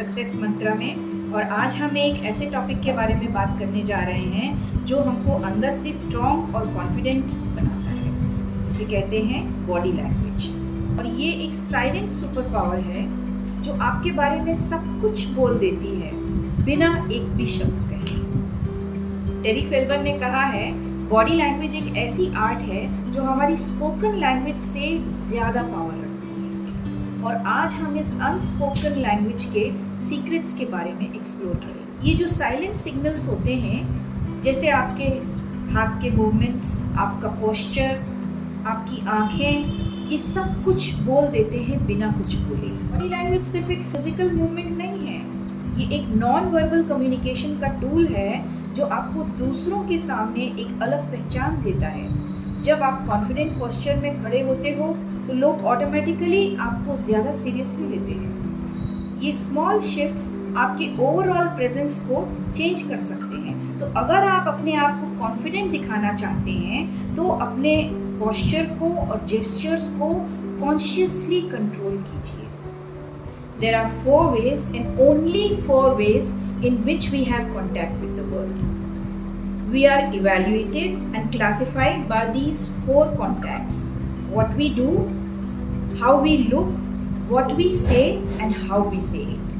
Success मंत्रा में। और आज हम एक ऐसे टॉपिक के बारे में बात करने जा रहे हैं जो हमको अंदर से स्ट्रॉन्ग और कॉन्फिडेंट बनाता है, जिसे कहते हैं बॉडी लैंग्वेज। और ये एक साइलेंट सुपर पावर है जो आपके बारे में सब कुछ बोल देती है बिना एक भी शब्द कहे। टेरी फेल्बर ने कहा है, बॉडी लैंग्वेज एक ऐसी आर्ट है जो हमारी स्पोकन लैंग्वेज से ज़्यादा पावर रखती है। और आज हम इस अनस्पोकन लैंग्वेज के सीक्रेट्स के बारे में एक्सप्लोर करेंगे। ये जो साइलेंट सिग्नल्स होते हैं, जैसे आपके हाथ के मूवमेंट्स, आपका पोस्चर, आपकी आंखें, ये सब कुछ बोल देते हैं बिना कुछ बोले। बॉडी लैंग्वेज सिर्फ एक फिजिकल मूवमेंट नहीं है, ये एक नॉन वर्बल कम्युनिकेशन का टूल है जो आपको दूसरों के सामने एक अलग पहचान देता है। जब आप कॉन्फिडेंट पोस्चर में खड़े होते हो तो लोग ऑटोमेटिकली आपको ज़्यादा सीरियसली लेते हैं। ये स्मॉल शिफ्ट्स आपके ओवरऑल प्रेजेंस को चेंज कर सकते हैं। तो अगर आप अपने आप को कॉन्फिडेंट दिखाना चाहते हैं तो अपने पोस्चर को और जेस्चर्स को कॉन्शियसली कंट्रोल कीजिए। There are 4 ways and only 4 ways in which we have contact with the world. We are evaluated and classified by these 4 contacts: what we do, how we look, what we say, and how we say it.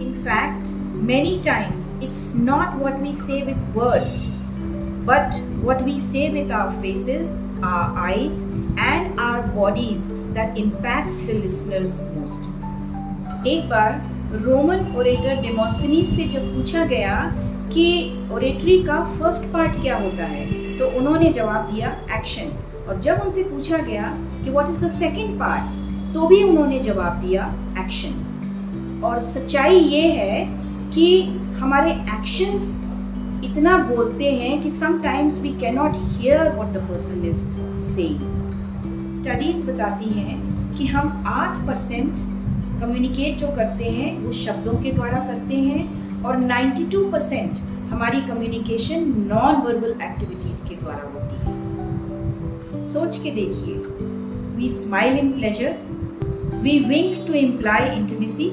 In fact, many times it's not what we say with words, but what we say with our faces, our eyes, and our bodies that impacts the listeners most. एक बार Roman orator डेमोस्थेनीज से जब पूछा गया कि oratory का first part क्या होता है, तो उन्होंने जवाब दिया एक्शन। और जब उनसे पूछा गया कि what is the second part, तो भी उन्होंने जवाब दिया एक्शन। और सच्चाई ये है कि हमारे एक्शंस इतना बोलते हैं कि sometimes we can not hear what the person is saying. Studies बताती हैं कि हम 8% कम्युनिकेट जो करते हैं वो शब्दों के द्वारा करते हैं और 92% हमारी कम्युनिकेशन नॉन वर्बल एक्टिविटीज़ के द्वारा होती है। सोच के देखिए, we smile in pleasure, we wink to imply intimacy,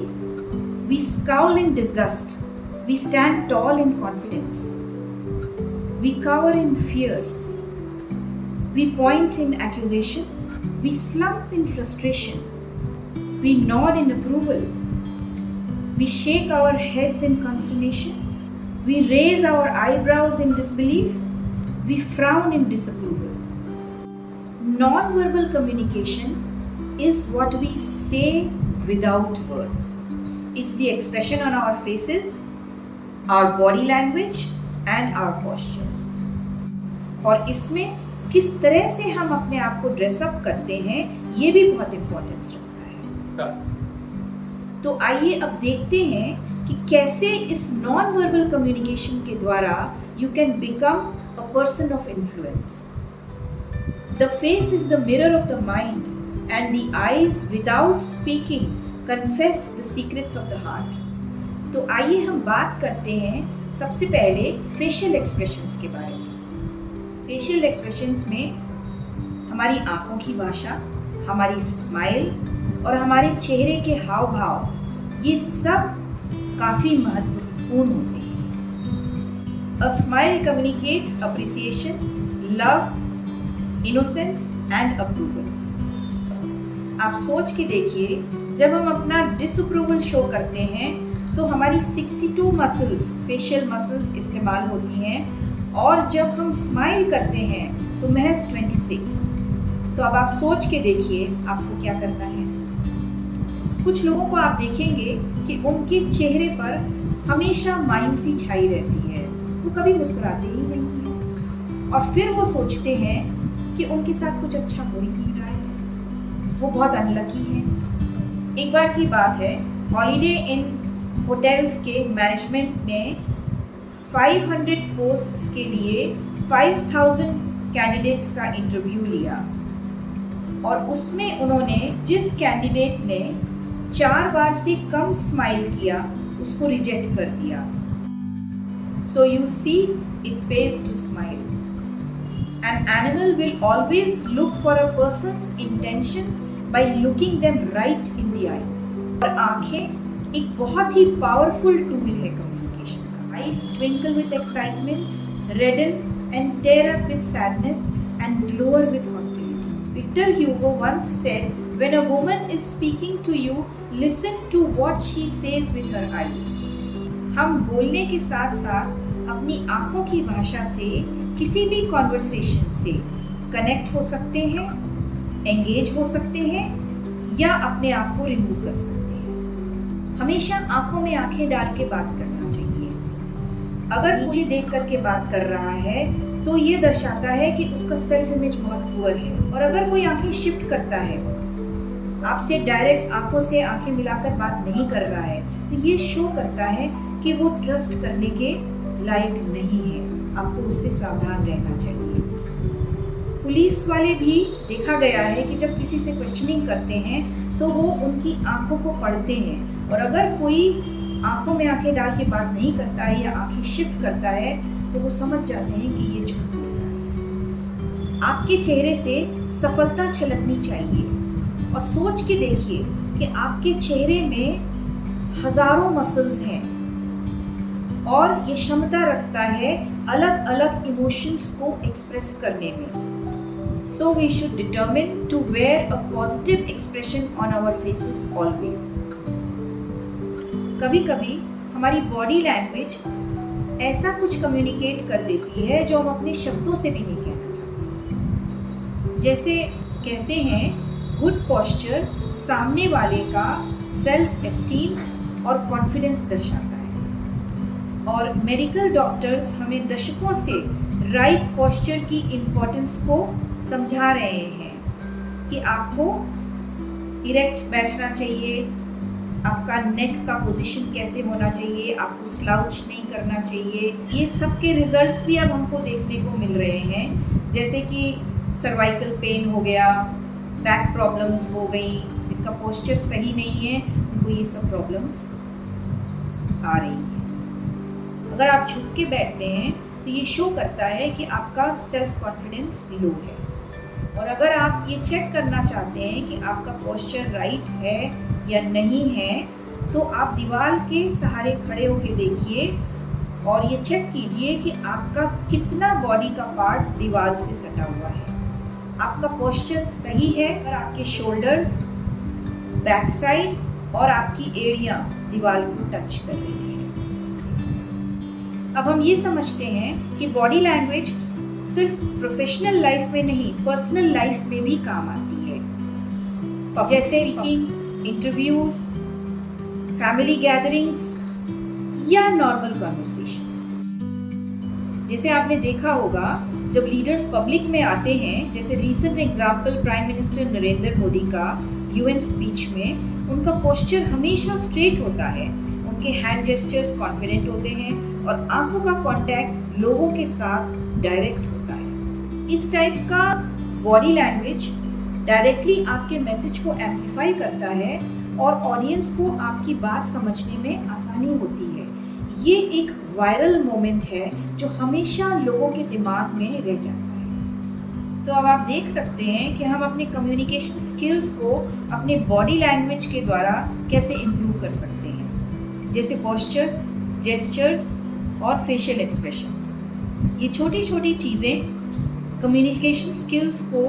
we scowl in disgust, we stand tall in confidence, we cower in fear, we point in accusation, we slump in frustration, we nod in approval, we shake our heads in consternation, we raise our eyebrows in disbelief, we frown in disapproval. Non-verbal communication is what we say without words. It's the expression on our faces, our body language and our postures. और इसमें किस तरह से हम अपने आप को dress up करते हैं, ये भी बहुत इम्पोर्टेंस रखता है। तो आइए अब देखते हैं कि कैसे इस नॉन वर्बल कम्युनिकेशन के द्वारा you can become a person of influence. The face is the mirror of the mind and the eyes without speaking confess the secrets of the heart. तो आइए हम बात करते हैं सबसे पहले फेशियल एक्सप्रेशंस के बारे में। फेशियल एक्सप्रेशंस में हमारी आंखों की भाषा, हमारी स्माइल और हमारे चेहरे के हाव भाव, ये सब काफ़ी महत्वपूर्ण होते हैं। A smile communicates appreciation, love, innocence and approval. आप सोच के देखिए, जब हम अपना डिसअप्रूवल शो करते हैं तो हमारी 62 मसल्स, फेशियल मसल्स इस्तेमाल होती हैं, और जब हम स्माइल करते हैं तो महज 26। तो अब आप सोच के देखिए आपको क्या करना है। कुछ लोगों को आप देखेंगे कि उनके चेहरे पर हमेशा मायूसी छाई रहती है, वो कभी मुस्कुराते ही नहीं हैं, और फिर वो सोचते हैं कि उनके साथ कुछ अच्छा हो ही नहीं रहा है, वो बहुत अनलकी हैं। एक बार की बात है, हॉलीडे इन होटल्स के मैनेजमेंट ने 500 पोस्ट्स के लिए 5000 कैंडिडेट्स का इंटरव्यू लिया, और उसमें उन्होंने जिस कैंडिडेट ने 4 बार से कम स्माइल किया उसको रिजेक्ट कर दिया। So you see, it pays to smile. An animal will always look for a person's intentions by looking them right in the eyes. और आंखें एक बहुत ही पावरफुल टूल है कम्युनिकेशन का। Eyes twinkle with excitement, redden and tear up with sadness and glower with hostility. Victor Hugo once said, when a woman is speaking to you, listen to what she says with her eyes. हम बोलने के साथ साथ अपनी आंखों की भाषा से किसी भी कॉन्वर्सेशन से कनेक्ट हो सकते हैं, एंगेज हो सकते हैं या अपने आप को रिमूव कर सकते हैं। हमेशा आंखों में आंखें डाल के बात करना चाहिए। अगर मुझे देख करके बात कर रहा है तो ये दर्शाता है कि उसका सेल्फ इमेज बहुत पुअर है। और अगर कोई आंखें शिफ्ट करता है, आपसे डायरेक्ट आंखों से आंखें मिलाकर बात नहीं कर रहा है, तो ये शो करता है कि वो ट्रस्ट करने के लायक नहीं है। आपको उससे सावधान रहना चाहिए। पुलिस वाले भी देखा गया है कि जब किसी से क्वेश्चनिंग करते हैं तो वो उनकी आंखों को पढ़ते हैं, और अगर कोई आंखों में आंखें डाल के बात नहीं करता है या आंखें शिफ्ट करता है तो वो समझ जाते हैं कि ये झूठ बोल रहा है। आपके चेहरे से सफलता छलकनी चाहिए और सोच के देखिए कि आपके चेहरे में हजारों मसल्स हैं और ये क्षमता रखता है अलग अलग इमोशंस को एक्सप्रेस करने में। So we should determine to wear a positive expression on our faces always. कभी कभी हमारी बॉडी लैंग्वेज ऐसा कुछ कम्युनिकेट कर देती है जो हम अपने शब्दों से भी नहीं कहना चाहते। जैसे कहते हैं, गुड पोस्चर सामने वाले का सेल्फ एस्टीम और कॉन्फिडेंस दर्शाता है। और मेडिकल डॉक्टर्स हमें दशकों से राइट पोस्चर की इम्पोर्टेंस को समझा रहे हैं कि आपको इरेक्ट बैठना चाहिए, आपका नेक का पोजीशन कैसे होना चाहिए, आपको स्लाउच नहीं करना चाहिए। ये सब के रिजल्ट्स भी अब हमको देखने को मिल रहे हैं, जैसे कि सर्वाइकल पेन हो गया, बैक प्रॉब्लम्स हो गई। जिनका पोस्चर सही नहीं है उनको ये सब प्रॉब्लम्स आ रही हैं। अगर आप झुक के बैठते हैं तो ये शो करता है कि आपका सेल्फ कॉन्फिडेंस लो है। और अगर आप ये चेक करना चाहते हैं कि आपका पोस्चर राइट है या नहीं है, तो आप दीवार के सहारे खड़े होके देखिए और ये चेक कीजिए कि आपका कितना बॉडी का पार्ट दीवार से सटा हुआ है। आपका पोस्चर सही है अगर आपके शोल्डर्स, बैक साइड और आपकी एड़ियाँ दीवार को टच कर रही है। अब हम ये समझते हैं कि बॉडी लैंग्वेज सिर्फ प्रोफेशनल लाइफ में नहीं, पर्सनल लाइफ में भी काम आती है। जैसे स्पीकिंग, इंटरव्यूज, फैमिली गैदरिंग्स या नॉर्मल कॉन्वर्सेशंस। जैसे आपने देखा होगा जब लीडर्स पब्लिक में आते हैं, जैसे recent example prime minister Narendra Modi का यूएन स्पीच में, उनका पोस्चर हमेशा स्ट्रेट होता है, उनके हैंड जेस्चर्स कॉन्फिडेंट होते हैं और आंखों का कांटेक्ट लोगों के साथ डायरेक्ट होता है। इस टाइप का बॉडी लैंग्वेज डायरेक्टली आपके मैसेज को एम्प्लीफाई करता है और ऑडियंस को आपकी बात समझने में आसानी होती है। ये एक वायरल मोमेंट है जो हमेशा लोगों के दिमाग में रह जाता है। तो अब आप देख सकते हैं कि हम अपने कम्युनिकेशन स्किल्स को अपने बॉडी लैंग्वेज के द्वारा कैसे इम्प्रूव कर सकते हैं, जैसे पोस्चर, जेस्चर्स और फेशियल एक्सप्रेशंस। ये छोटी छोटी चीज़ें कम्युनिकेशन स्किल्स को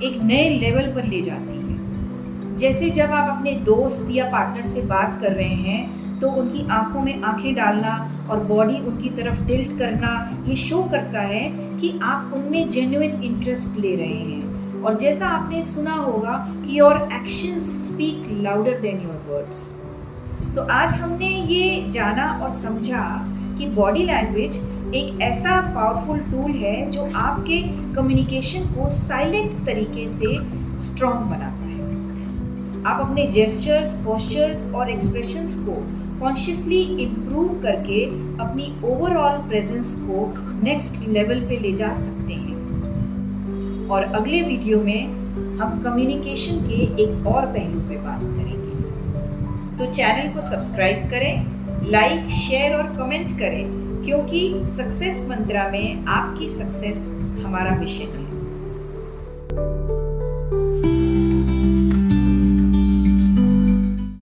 एक नए लेवल पर ले जाती हैं। जैसे जब आप अपने दोस्त या पार्टनर से बात कर रहे हैं तो उनकी आंखों में आंखें डालना और बॉडी उनकी तरफ टिल्ट करना, ये शो करता है कि आप उनमें जेन्युइन इंटरेस्ट ले रहे हैं। और जैसा आपने सुना होगा कि your actions speak louder than your words. तो आज हमने ये जाना और समझा कि बॉडी लैंग्वेज एक ऐसा पावरफुल टूल है जो आपके कम्युनिकेशन को साइलेंट तरीके से स्ट्रॉन्ग बनाता है। आप अपने जेस्चर्स, पोस्चर्स और एक्सप्रेशंस को कॉन्शियसली इम्प्रूव करके अपनी ओवरऑल प्रेजेंस को नेक्स्ट लेवल पे ले जा सकते हैं। और अगले वीडियो में हम कम्युनिकेशन के एक और पहलू पे बात करेंगे। तो चैनल को सब्सक्राइब करें, लाइक, शेयर और कमेंट करें, क्योंकि सक्सेस मंत्रा में आपकी सक्सेस हमारा मिशन है।